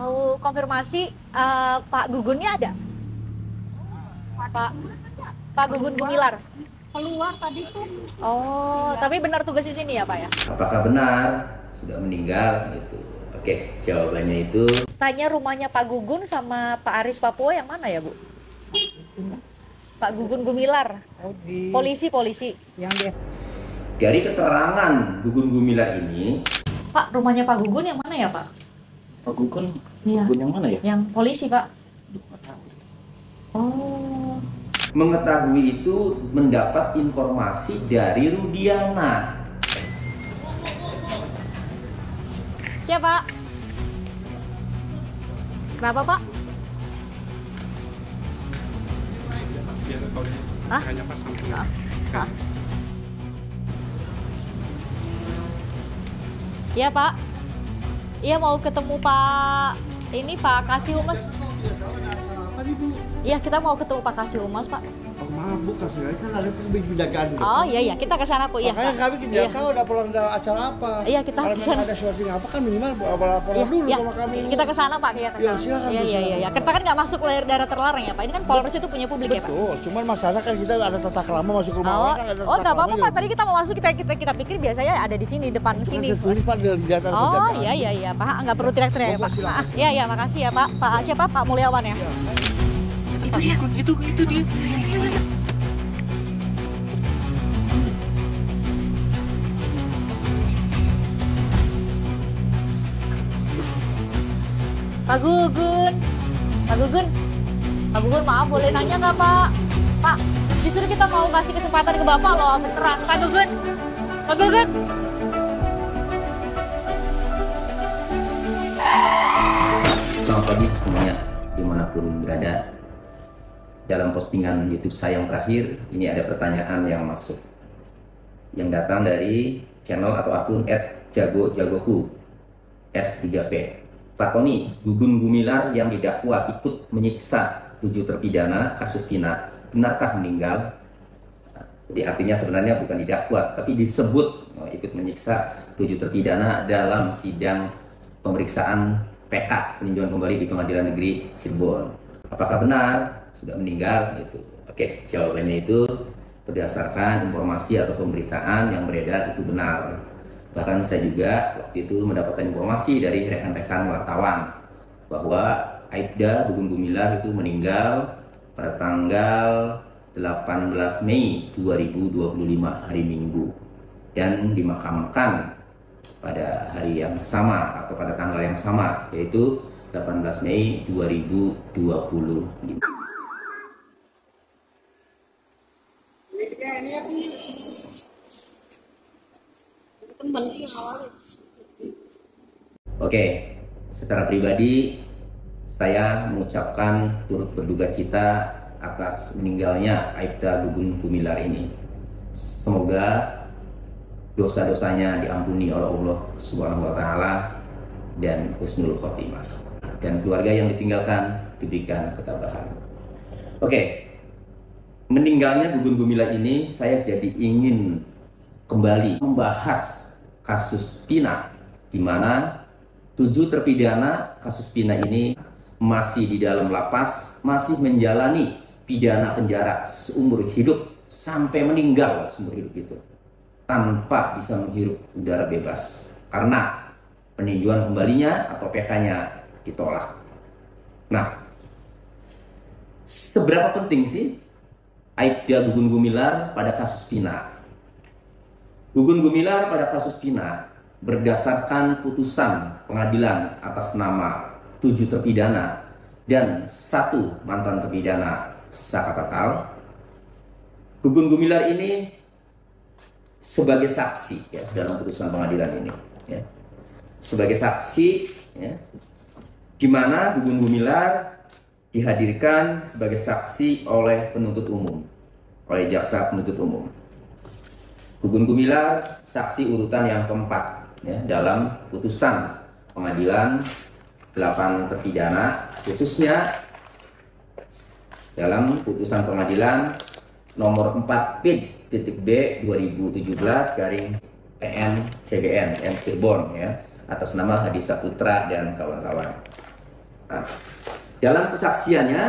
Mau konfirmasi, Pak Gugunnya ada? Pak Pak Gugun Gumilar. Keluar tadi tuh. Oh, tapi benar tugas di sini ya, Pak ya? Apakah benar sudah meninggal gitu? Oke, jawabannya itu Tanya rumahnya Pak Gugun sama Pak Aris Papua yang mana ya, Bu? Pak Gugun Gumilar. Oh, di Polisi. yang dia. dari keterangan Gugun Gumilar ini. Pak, rumahnya Pak Gugun yang mana ya, Pak? Pak Gugun, Iya. Gugun yang mana ya? Yang polisi, Pak. Aduh, nggak tahu. Oh. Mengetahui itu mendapat informasi dari Rudiana. Ya, Pak. Kenapa, Pak? Hah? Hah? Iya, Pak. Iya, mau ketemu Pak ini Pak Kasih Umas. Apa nih, Bu? Iya, kita mau ketemu Pak Kasih Umas, Pak. Oh, mabuk kasih kan ada penjagaan. Oh, iya, kita ke sana, Bu. Iya, Makanya Pak. kami tidak Iya. tahu ada pulang ada acara apa. Iya, kita Kalau kesana. memang ada sesuatu apa kan minimal laporan Iya, dulu iya. sama kami. Kita ke sana, Pak. Iya, ke Iya, sana. silakan, Iya, Bu, iya, silakan. iya. Kita kan nggak masuk daerah terlarang ya, Pak. Ini kan Polres itu punya publik ya, Pak. Betul, cuman masalah kan kita ada tata krama masuk rumah Oh, orang kan ada oh tata nggak apa-apa, krama Pak. Tadi kita mau masuk, kita pikir biasanya ada di sini, depan juga. sini. Itu kan Pak di atas Oh, penjagaan. iya, Pak. Nggak perlu teriak-teriak ya, Monggo, Pak. silakan. Iya, iya, makasih ya, Pak. Pak siapa? Pak Mulyawan ya? Itu dia, itu dia. Pak Gugun. Pak Gugun. Pak Gugun, maaf boleh nanya nggak, Pak? Pak, justru kita mau kasih kesempatan ke Bapak loh, beneran. Pak Gugun. Pak Gugun. Selamat pagi semuanya, dimanapun berada. Dalam postingan YouTube saya yang terakhir, ini ada pertanyaan yang masuk, yang datang dari channel atau akun @jagojagoku S3P. Pak Tony, Gugun Gumilar yang didakwa ikut menyiksa 7 terpidana kasus Pina, benarkah meninggal? Jadi artinya sebenarnya bukan didakwa, tapi disebut ikut menyiksa 7 terpidana dalam sidang pemeriksaan PK, peninjauan kembali di Pengadilan Negeri Cirebon. Apakah benar sudah meninggal? Gitu. Oke, jawabannya itu berdasarkan informasi atau pemberitaan yang beredar itu benar. Bahkan saya juga waktu itu mendapatkan informasi dari rekan-rekan wartawan bahwa Aibda Gugun Gumilar itu meninggal pada tanggal 18 Mei 2025 hari Minggu dan dimakamkan pada hari yang sama atau pada tanggal yang sama, yaitu 18 Mei 2025. Oke, secara pribadi saya mengucapkan turut berduka cita atas meninggalnya Aibda Gugun Gumilar ini. Semoga dosa-dosanya diampuni oleh Allah Subhanahu wa taala dan husnul khotimah, dan keluarga yang ditinggalkan diberikan ketabahan. Oke, meninggalnya Gugun Gumilar ini saya jadi ingin kembali membahas kasus Pina, di mana 7 terpidana kasus Pina ini masih di dalam lapas, masih menjalani pidana penjara seumur hidup sampai meninggal seumur hidup itu, tanpa bisa menghirup udara bebas karena peninjauan kembalinya atau PK-nya ditolak. Nah, seberapa penting sih Aibda Gugun Gumilar pada kasus Pina? Gugun Gumilar pada kasus Pina berdasarkan putusan pengadilan atas nama 7 terpidana dan 1 mantan terpidana secara total. Gugun Gumilar ini sebagai saksi ya dalam putusan pengadilan ini ya. Sebagai saksi ya, di mana Gugun Gumilar dihadirkan sebagai saksi oleh penuntut umum, oleh jaksa penuntut umum. Gugun Gumilar saksi urutan yang keempat ya, dalam putusan pengadilan 8 terpidana, khususnya dalam putusan pengadilan nomor 4-B 2017/PN CBN Cirebon ya, atas nama Hadi Saputra dan kawan-kawan. Nah, dalam kesaksiannya,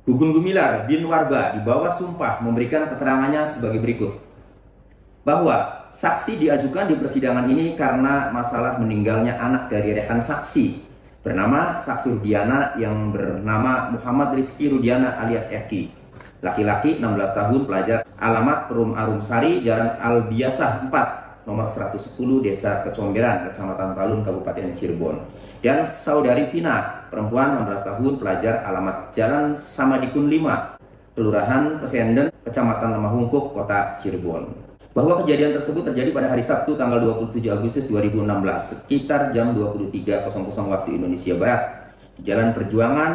Gugun Gumilar bin Warba di bawah sumpah memberikan keterangannya sebagai berikut. Bahwa saksi diajukan di persidangan ini karena masalah meninggalnya anak dari rekan saksi bernama saksi Rudiana yang bernama Muhammad Rizky Rudiana alias Eki. Laki-laki 16 tahun, pelajar, alamat Perum Arumsari, Jalan Albiasah 4, nomor 110, Desa Kecomberan, Kecamatan Talun, Kabupaten Cirebon. Dan saudari Vina, perempuan 16 tahun, pelajar, alamat Jalan Samadikun 5, Kelurahan Kesenden, Kecamatan Lemahungkuk, Kota Cirebon. Bahwa kejadian tersebut terjadi pada hari Sabtu tanggal 27 Agustus 2016 sekitar jam 23.00 waktu Indonesia Barat di Jalan Perjuangan,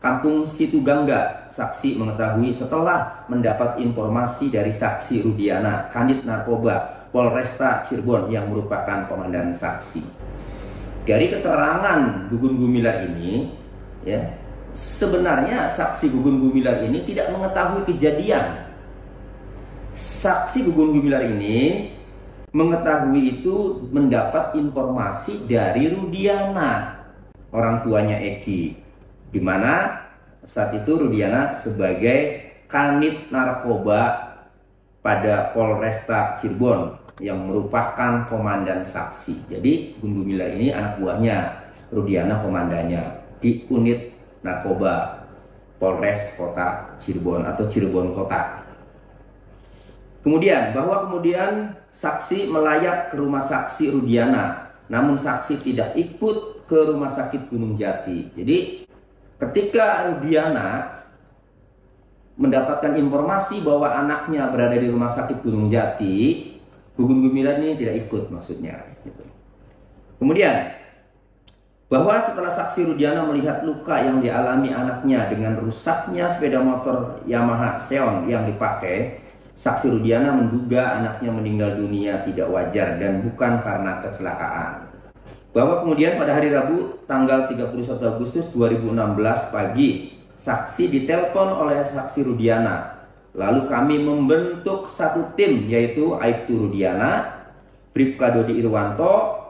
Kampung Situgangga. Saksi mengetahui setelah mendapat informasi dari saksi Rudiana, Kanit Narkoba, Polresta Cirebon yang merupakan komandan saksi. Dari keterangan Gugun Gumilar ini, ya, sebenarnya saksi Gugun Gumilar ini tidak mengetahui kejadian. Saksi Gugun Gumilar ini mengetahui itu mendapat informasi dari Rudiana, orang tuanya Eki, di mana saat itu Rudiana sebagai Kanit Narkoba pada Polresta Cirebon yang merupakan komandan saksi. Jadi Gugun Gumilar ini anak buahnya, Rudiana komandannya di unit narkoba Polres Kota Cirebon atau Cirebon Kota. Kemudian saksi melayat ke rumah saksi Rudiana, namun saksi tidak ikut ke rumah sakit Gunung Jati. Jadi ketika Rudiana mendapatkan informasi bahwa anaknya berada di rumah sakit Gunung Jati, Gugun Gumilar ini tidak ikut maksudnya. Kemudian bahwa setelah saksi Rudiana melihat luka yang dialami anaknya dengan rusaknya sepeda motor Yamaha Xeon yang dipakai, saksi Rudiana menduga anaknya meninggal dunia tidak wajar dan bukan karena kecelakaan. Bahwa kemudian pada hari Rabu tanggal 31 Agustus 2016 pagi, saksi ditelepon oleh saksi Rudiana. Lalu kami membentuk satu tim, yaitu Aibtu Rudiana, Bribka Dodi Irwanto,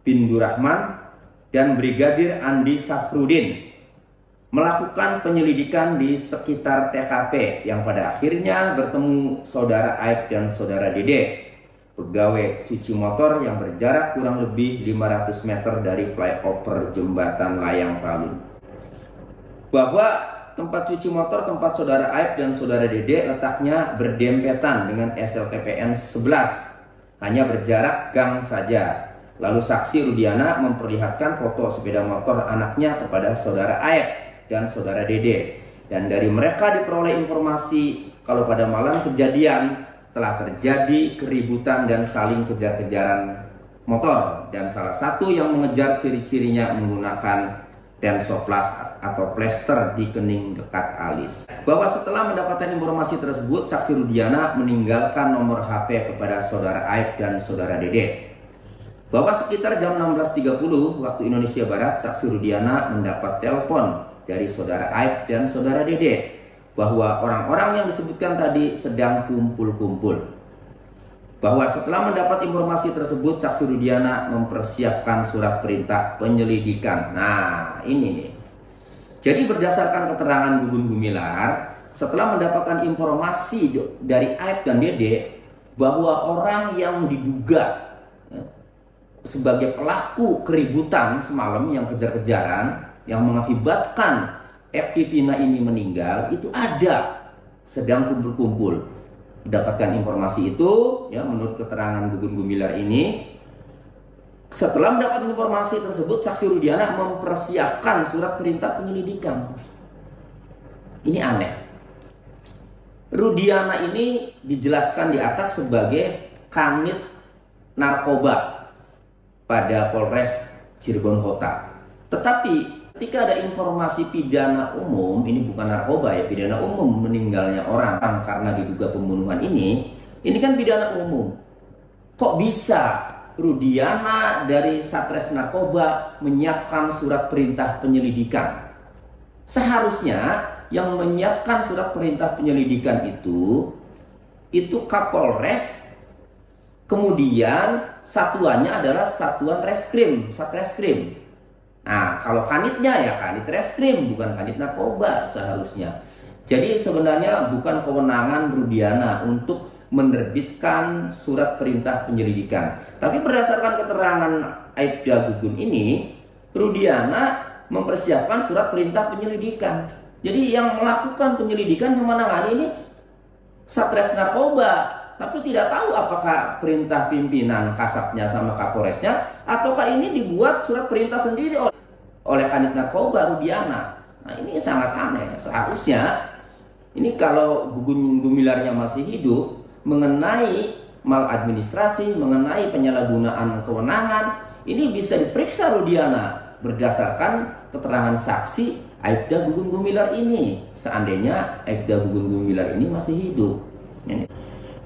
Bindu Rahman, dan Brigadir Andi Safrudin melakukan penyelidikan di sekitar TKP yang pada akhirnya bertemu saudara Aib dan saudara Dede, pegawai cuci motor yang berjarak kurang lebih 500 meter dari flyover Jembatan Layang Palun. Bahwa tempat cuci motor tempat saudara Aib dan saudara Dede letaknya berdempetan dengan SLTPN 11, hanya berjarak gang saja. Lalu saksi Rudiana memperlihatkan foto sepeda motor anaknya kepada saudara Aib dan saudara Dede, dan dari mereka diperoleh informasi kalau pada malam kejadian telah terjadi keributan dan saling kejar-kejaran motor, dan salah satu yang mengejar ciri-cirinya menggunakan tensoplas atau plester di kening dekat alis. Bahwa setelah mendapatkan informasi tersebut, saksi Rudiana meninggalkan nomor HP kepada saudara Aib dan saudara Dede. Bahwa sekitar jam 16.30 waktu Indonesia Barat, saksi Rudiana mendapat telepon dari saudara Aib dan saudara Dede bahwa orang-orang yang disebutkan tadi sedang kumpul-kumpul. Bahwa setelah mendapat informasi tersebut, saksi Rudiana mempersiapkan surat perintah penyelidikan. Nah, ini nih. Jadi berdasarkan keterangan Gugun Gumilar, setelah mendapatkan informasi dari Aib dan Dede bahwa orang yang diduga sebagai pelaku keributan semalam yang kejar-kejaran yang mengakibatkan Eki Vina ini meninggal itu ada, sedang kumpul-kumpul. Mendapatkan informasi itu, ya, menurut keterangan Gugun Gumilar ini, setelah mendapat informasi tersebut, saksi Rudiana mempersiapkan surat perintah penyelidikan. Ini aneh. Rudiana ini dijelaskan di atas sebagai Kanit Narkoba pada Polres Cirebon Kota. Tetapi ketika ada informasi pidana umum, ini bukan narkoba ya, pidana umum meninggalnya orang karena diduga pembunuhan ini kan pidana umum. Kok bisa Rudiana dari Satres Narkoba menyiapkan surat perintah penyelidikan? Seharusnya yang menyiapkan surat perintah penyelidikan itu Kapolres, kemudian satuannya adalah Satuan Reskrim, Satreskrim. Nah, kalau kanitnya ya kanit reskrim, bukan kanit narkoba seharusnya. Jadi sebenarnya bukan kewenangan Rudiana untuk menerbitkan surat perintah penyelidikan. Tapi berdasarkan keterangan Aibda Gugun ini, Rudiana mempersiapkan surat perintah penyelidikan. Jadi yang melakukan penyelidikan, yang menangani ini Satres Narkoba, tapi tidak tahu apakah perintah pimpinan Kasatnya sama Kapolresnya, ataukah ini dibuat surat perintah sendiri oleh Kanit Narkoba Rudiana. Nah, ini sangat aneh. Seharusnya ini kalau Gugun Gumilarnya masih hidup, mengenai maladministrasi, mengenai penyalahgunaan kewenangan, ini bisa diperiksa Rudiana berdasarkan keterangan saksi Aibda Gugun Gumilar ini, seandainya Aibda Gugun Gumilar ini masih hidup.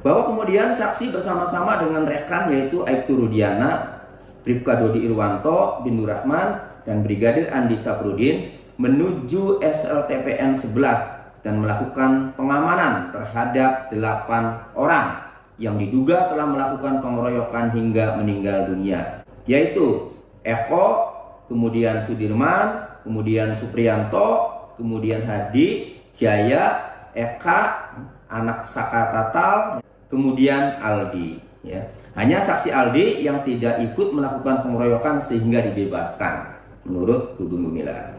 Bahwa kemudian saksi bersama-sama dengan rekan yaitu Aibtu Rudiana, Bribka Dodi Irwanto bin Nurrahman, dan Brigadir Andi Saprudin menuju SLTPN 11 dan melakukan pengamanan terhadap 8 orang yang diduga telah melakukan pengeroyokan hingga meninggal dunia, yaitu Eko, kemudian Sudirman, kemudian Supriyanto, kemudian Hadi, Jaya, Eka, anak Saka Tatal, kemudian Aldi. Ya. Hanya saksi Aldi yang tidak ikut melakukan pengeroyokan sehingga dibebaskan, menurut Gugun Gumilar.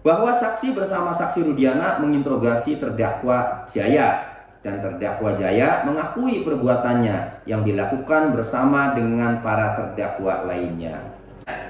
Bahwa saksi bersama saksi Rudiana menginterogasi terdakwa Jaya, dan terdakwa Jaya mengakui perbuatannya yang dilakukan bersama dengan para terdakwa lainnya.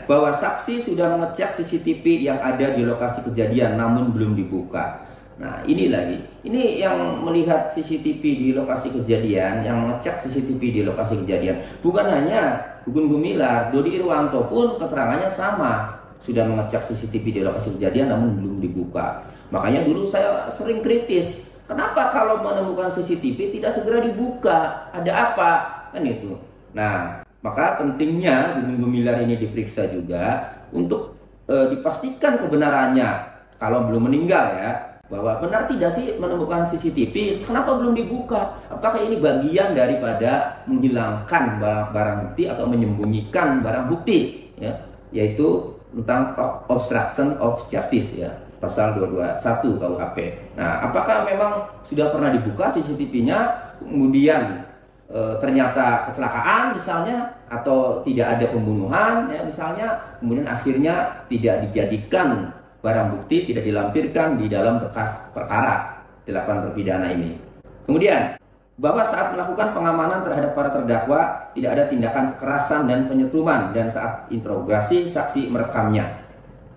Bahwa saksi sudah mengecek CCTV yang ada di lokasi kejadian namun belum dibuka. Nah, ini lagi. Ini yang melihat CCTV di lokasi kejadian, yang mengecek CCTV di lokasi kejadian. Bukan hanya Gugun Gumilar, Dodi Irwanto pun keterangannya sama. Sudah mengecek CCTV di lokasi kejadian namun belum dibuka. Makanya dulu saya sering kritis. Kenapa kalau menemukan CCTV tidak segera dibuka? Ada apa? Kan itu. Nah, maka pentingnya Gugun Gumilar ini diperiksa juga untuk dipastikan kebenarannya kalau belum meninggal ya, bahwa benar tidak sih menemukan CCTV, kenapa belum dibuka? Apakah ini bagian daripada menghilangkan barang bukti atau menyembunyikan barang bukti ya, yaitu tentang obstruction of justice ya, pasal 221 KUHP. Nah, apakah memang sudah pernah dibuka CCTV-nya, kemudian ternyata kecelakaan misalnya, atau tidak ada pembunuhan ya misalnya, kemudian akhirnya tidak dijadikan barang bukti, tidak dilampirkan di dalam berkas perkara 8 terpidana ini. Kemudian bahwa saat melakukan pengamanan terhadap para terdakwa tidak ada tindakan kekerasan dan penyetruman, dan saat interogasi saksi merekamnya.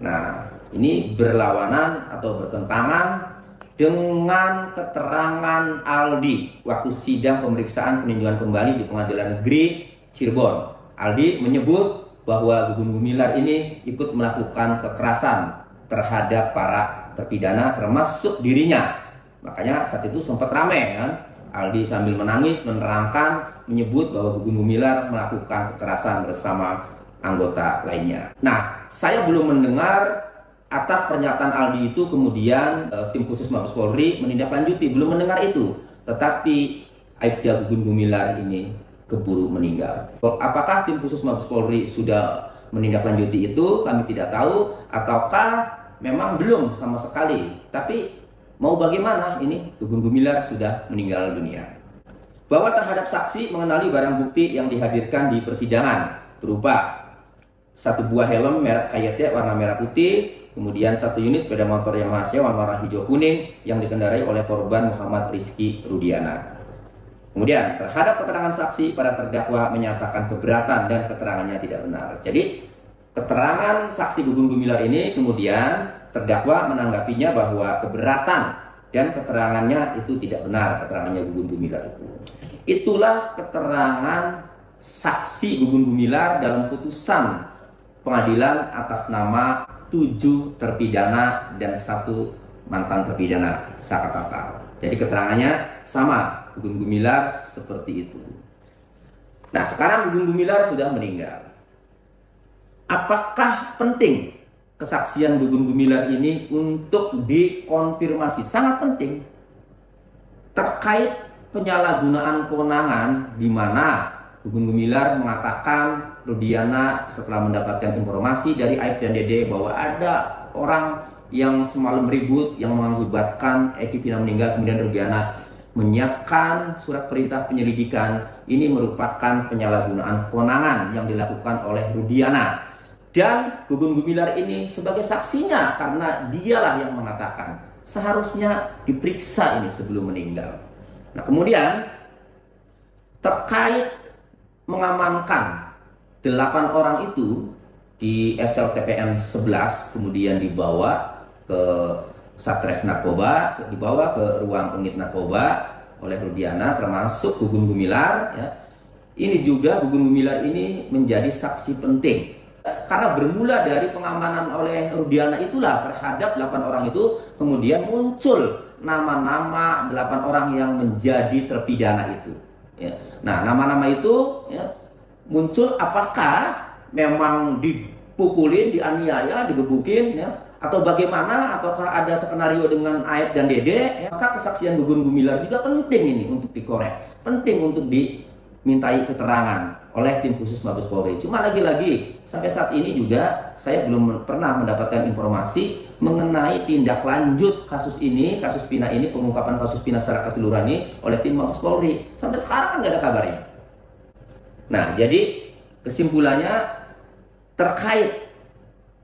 Nah, ini berlawanan atau bertentangan dengan keterangan Aldi waktu sidang pemeriksaan peninjauan kembali di Pengadilan Negeri Cirebon. Aldi menyebut bahwa Gugun Gumilar ini ikut melakukan kekerasan terhadap para terpidana termasuk dirinya. Makanya saat itu sempat ramai kan. Aldi sambil menangis menerangkan, menyebut bahwa Gugun Gumilar melakukan kekerasan bersama anggota lainnya. Nah, saya belum mendengar atas pernyataan Aldi itu kemudian tim khusus Mabes Polri menindaklanjuti, belum mendengar itu. Tetapi Aibda Gugun Gumilar ini keburu meninggal. Apakah tim khusus Mabes Polri sudah menindaklanjuti itu? Kami tidak tahu, ataukah memang belum sama sekali. Tapi mau bagaimana, ini Gugun Gumilar sudah meninggal dunia. Bahwa terhadap saksi mengenali barang bukti yang dihadirkan di persidangan berupa 1 buah helm merek KYT warna merah putih, kemudian 1 unit sepeda motor Yamaha warna hijau kuning yang dikendarai oleh korban Muhammad Rizky Rudiana. Kemudian terhadap keterangan saksi, para terdakwa menyatakan keberatan dan keterangannya tidak benar. Jadi keterangan saksi Gugun Gumilar ini kemudian terdakwa menanggapinya bahwa keberatan dan keterangannya itu tidak benar, keterangannya Gugun Gumilar itu. Itulah keterangan saksi Gugun Gumilar dalam putusan pengadilan atas nama 7 terpidana dan 1 mantan terpidana Saka Tatal. Jadi keterangannya sama, Gugun Gumilar seperti itu. Nah, sekarang Gugun Gumilar sudah meninggal. Apakah penting kesaksian Gugun Gumilar ini untuk dikonfirmasi? Sangat penting. Terkait penyalahgunaan kewenangan di mana Gugun Gumilar mengatakan Rudiana setelah mendapatkan informasi dari Aib dan Dede bahwa ada orang yang semalam ribut yang mengakibatkan Eki Pina meninggal, kemudian Rudiana menyiapkan surat perintah penyelidikan. Ini merupakan penyalahgunaan kewenangan yang dilakukan oleh Rudiana. Dan Gugun Gumilar ini sebagai saksinya karena dialah yang mengatakan seharusnya diperiksa ini sebelum meninggal. Nah, kemudian terkait mengamankan 8 orang itu di SLTPN 11 kemudian dibawa ke Satres Narkoba, dibawa ke ruang unit narkoba oleh Rudiana termasuk Gugun Gumilar ya. Ini juga Gugun Gumilar ini menjadi saksi penting karena bermula dari pengamanan oleh Rudiana itulah terhadap 8 orang itu kemudian muncul nama-nama 8 orang yang menjadi terpidana itu ya. Nah, nama-nama itu ya, muncul apakah memang dipukulin, dianiaya, digebukin ya, atau bagaimana, ataukah ada skenario dengan Aib dan Dede ya. Maka kesaksian Gugun Gumilar juga penting ini untuk dikorek, penting untuk dimintai keterangan oleh tim khusus Mabes Polri. Cuma lagi-lagi sampai saat ini juga saya belum pernah mendapatkan informasi mengenai tindak lanjut kasus ini, kasus Pina ini, pengungkapan kasus Pina secara keseluruhan ini oleh tim Mabes Polri. Sampai sekarang kan nggak ada kabarnya. Nah, jadi kesimpulannya terkait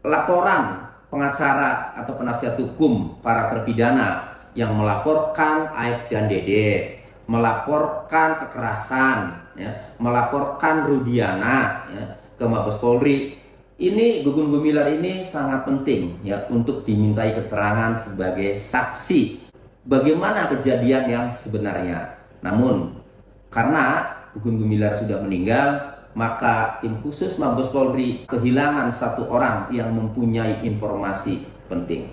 laporan pengacara atau penasihat hukum para terpidana yang melaporkan Aib dan Dede, melaporkan kekerasan, ya, melaporkan Rudiana ya, ke Mabes Polri. Ini Gugun Gumilar ini sangat penting ya untuk dimintai keterangan sebagai saksi bagaimana kejadian yang sebenarnya. Namun karena Gugun Gumilar sudah meninggal, maka tim khusus Mabes Polri kehilangan satu orang yang mempunyai informasi penting.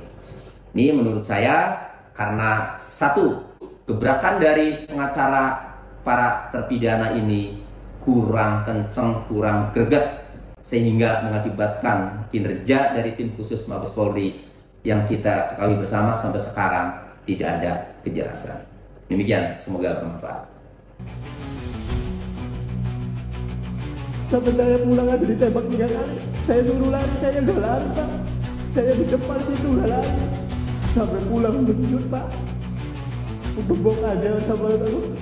Ini menurut saya karena satu, gebrakan dari pengacara para terpidana ini kurang kenceng, kurang greget, sehingga mengakibatkan kinerja dari tim khusus Mabes Polri yang kita ketahui bersama sampai sekarang tidak ada kejelasan. Demikian, semoga bermanfaat. Sampai saya pulang aja ditembak 3 kali. Saya suruh lari, saya nggak lari, Pak. Saya di depan situ nggak lari. Sampai pulang menjut, Pak. Bebok aja sama aku.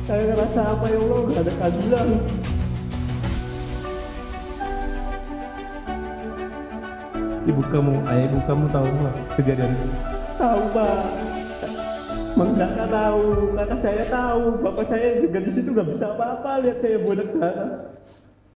Saya ngerasa apa ya Allah, nggak ada keadilan. Ayah ibu kamu tahu nggak kejadian itu? Tahu, Pak. Kakak tahu, kakak saya tahu, bapak saya juga di situ nggak bisa apa-apa lihat saya bodoh darah.